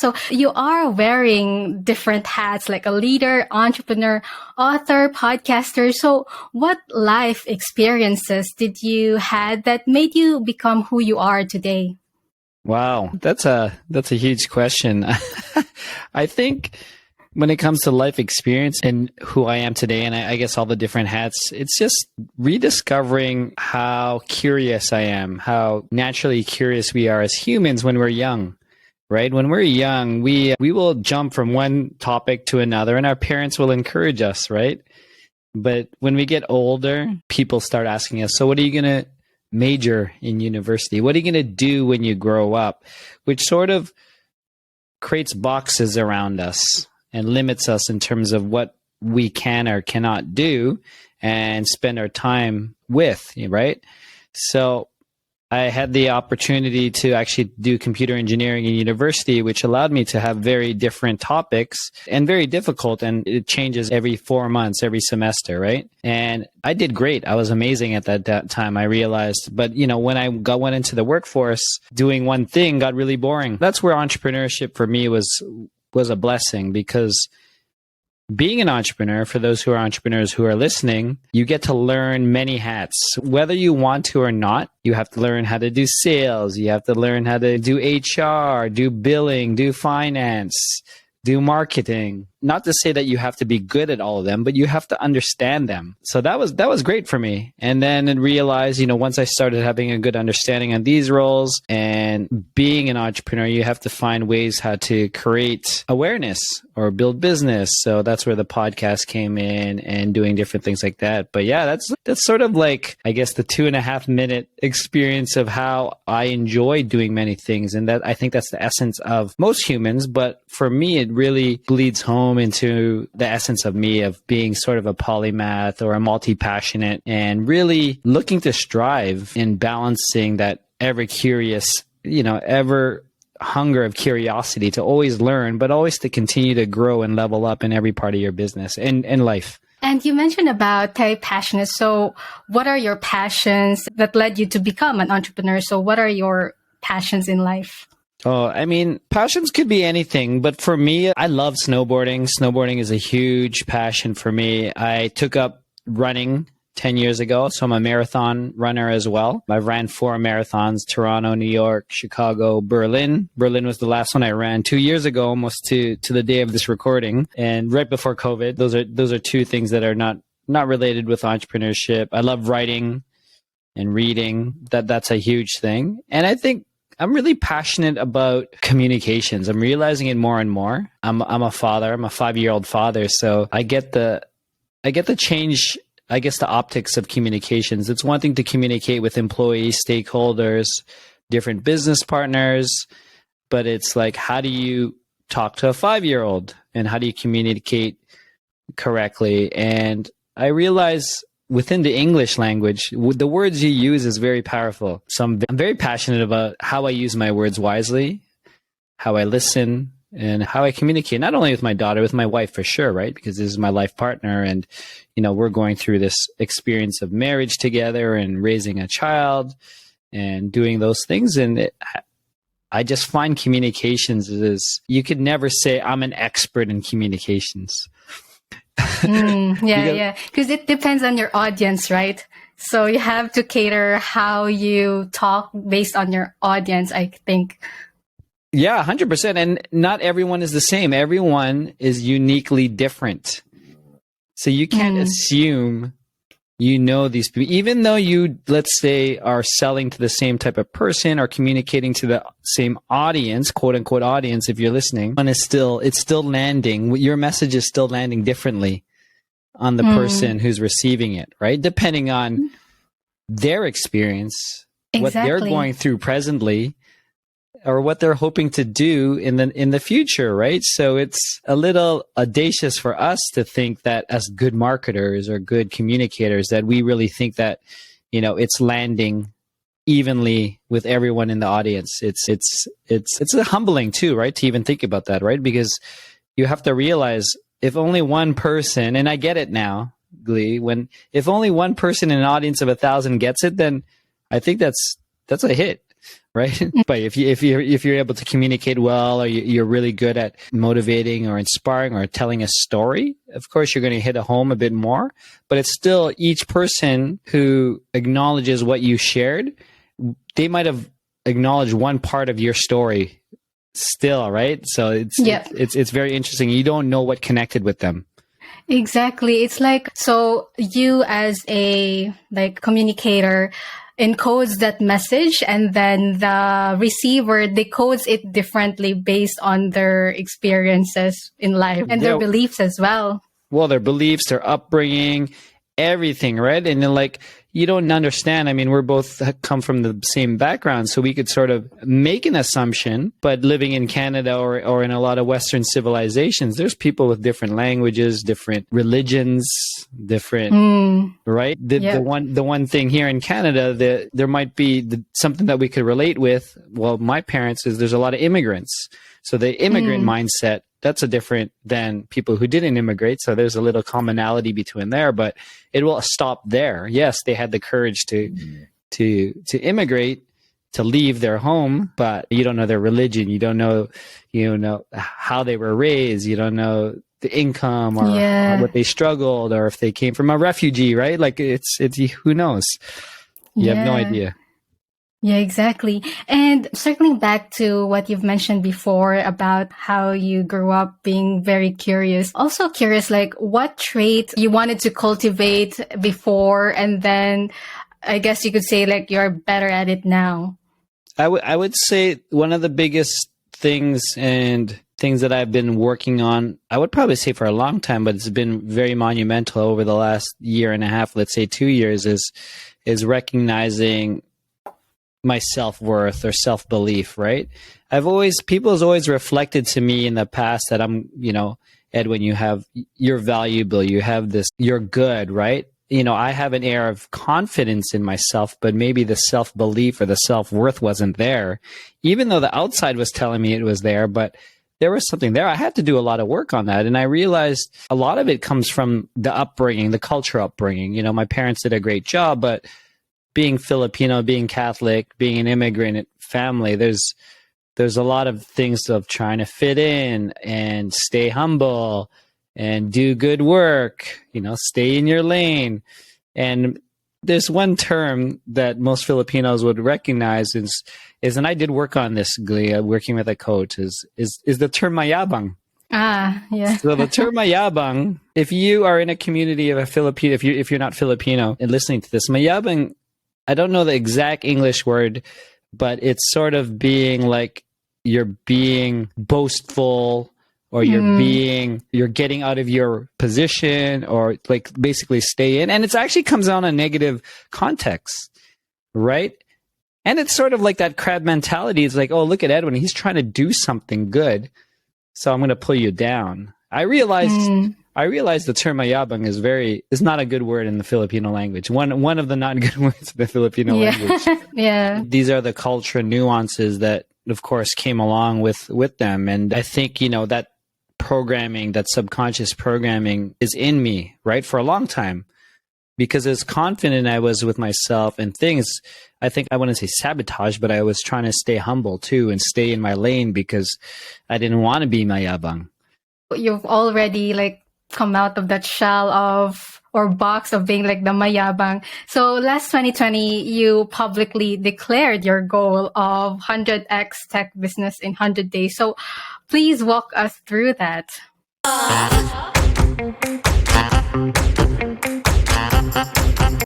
So you are wearing different hats like a leader, entrepreneur, author, podcaster. So what life experiences did you had that made you become who you are today? Wow, that's a huge question. I think when it comes to life experience and who I am today, and I guess all the different hats, it's just rediscovering how curious I am, how naturally curious we are as humans when we're young, right? When we're young, we will jump from one topic to another, and our parents will encourage us, right? But when we get older, people start asking us, so what are you going to major in university? What are you going to do when you grow up? Which sort of creates boxes around us and limits us in terms of what we can or cannot do and spend our time with, right? So I had the opportunity to actually do computer engineering in university, which allowed me to have very different topics and very difficult. And it changes every 4 months, every semester, right? And I did great. I was amazing at that time, I realized. But, when I went into the workforce, doing one thing got really boring. That's where entrepreneurship for me was a blessing, because being an entrepreneur, for those who are entrepreneurs who are listening, you get to learn many hats. Whether you want to or not, you have to learn how to do sales. You have to learn how to do HR, do billing, do finance, do marketing. Not to say that you have to be good at all of them, but you have to understand them. So that was great for me. And then I realized, once I started having a good understanding on these roles and being an entrepreneur, you have to find ways how to create awareness or build business. So that's where the podcast came in and doing different things like that. But yeah, that's sort of like, I guess, the 2.5 minute experience of how I enjoy doing many things. And that I think that's the essence of most humans. But for me, it really bleeds home into the essence of me, of being sort of a polymath or a multi-passionate, and really looking to strive in balancing that ever curious, ever hunger of curiosity to always learn, but always to continue to grow and level up in every part of your business and life. And you mentioned about passionate. So what are your passions that led you to become an entrepreneur? So what are your passions in life? Oh, I mean, passions could be anything, but for me, I love snowboarding. Snowboarding is a huge passion for me. I took up running 10 years ago, so I'm a marathon runner as well. I've ran 4 marathons: Toronto, New York, Chicago, Berlin. Berlin was the last one I ran 2 years ago, almost to the day of this recording, and right before COVID. Those are 2 things that are not related with entrepreneurship. I love writing and reading. That's a huge thing. And I think I'm really passionate about communications. I'm realizing it more and more. I'm a father. I'm a 5-year-old father. So I get the change, I guess, the optics of communications. It's one thing to communicate with employees, stakeholders, different business partners, but it's like, how do you talk to a 5-year-old and how do you communicate correctly? And I realize within the English language, the words you use is very powerful. So I'm very passionate about how I use my words wisely, how I listen, and how I communicate, not only with my daughter, with my wife for sure, right? Because this is my life partner, and we're going through this experience of marriage together and raising a child and doing those things. And I just find communications is, you could never say I'm an expert in communications. Because it depends on your audience, right? So you have to cater how you talk based on your audience, I think. Yeah, 100%. And not everyone is the same. Everyone is uniquely different. So you can't assume these people, even though you, let's say, are selling to the same type of person or communicating to the same audience, quote unquote audience, if you're listening, and it's still landing. Your message is still landing differently on the person who's receiving it, right? Depending on their experience, what they're going through presently, or what they're hoping to do in the future, right? So it's a little audacious for us to think that as good marketers or good communicators, that we really think that, it's landing evenly with everyone in the audience. It's humbling too, right? To even think about that, right? Because you have to realize, if only one person, and I get it now, Glee, if only one person in an audience of 1,000 gets it, then I think that's a hit. right? But if you're able to communicate well, or you're really good at motivating or inspiring or telling a story, of course you're going to hit a home a bit more. But it's still each person who acknowledges what you shared, they might have acknowledged one part of your story still, right? So it's very interesting. You don't know what connected with them. Exactly. It's like, so you as a like communicator encodes that message, and then the receiver decodes it differently based on their experiences in life and their beliefs as well. Well, their beliefs, their upbringing, everything, right? And then like, you don't understand. I mean, we're both come from the same background, so we could sort of make an assumption, but living in Canada or in a lot of Western civilizations, there's people with different languages, different religions, different, right? The one thing here in Canada, there might be something that we could relate with. Well, my parents is there's a lot of immigrants. So the immigrant mindset, that's a different than people who didn't immigrate. So there's a little commonality between there, but it will stop there. Yes, they had the courage to immigrate, to leave their home, but you don't know their religion. You don't know, how they were raised. You don't know the income or what they struggled, or if they came from a refugee, right? Like it's who knows? You have no idea. Yeah, exactly. And circling back to what you've mentioned before about how you grew up being very curious, also curious, like what trait you wanted to cultivate before, and then I guess you could say like you're better at it now. I would say one of the biggest things that I've been working on, I would probably say for a long time, but it's been very monumental over the last year and a half, let's say 2 years, is recognizing my self-worth or self-belief, right? People have always reflected to me in the past that I'm, Edwin, you're valuable, you have this, you're good, right? I have an air of confidence in myself, but maybe the self-belief or the self-worth wasn't there, even though the outside was telling me it was there, but there was something there. I had to do a lot of work on that. And I realized a lot of it comes from the upbringing, the culture upbringing. My parents did a great job, but being Filipino, being Catholic, being an immigrant family, there's a lot of things of trying to fit in and stay humble and do good work, stay in your lane. And there's one term that most Filipinos would recognize is, and I did work on this, Glia, working with a coach, is the term mayabang. Yeah. So the term mayabang, if you are in a community of a Filipino, if you're not Filipino and listening to this, mayabang, I don't know the exact English word, but it's sort of being like you're being boastful, or you're getting out of your position, or like basically stay in. And it actually comes on a negative context, right? And it's sort of like that crab mentality. It's like, oh, look at Edwin. He's trying to do something good, so I'm going to pull you down. I realized the term mayabang is not a good word in the Filipino language. One of the not good words in the Filipino language. Yeah. These are the cultural nuances that, of course, came along with them. And I think, that programming, that subconscious programming is in me, right, for a long time. Because as confident I was with myself and things, I think I wouldn't say sabotage, but I was trying to stay humble too and stay in my lane because I didn't want to be mayabang. You've already like come out of that shell or box of being like the mayabang. So last 2020, you publicly declared your goal of 100x tech business in 100 days. So please walk us through that.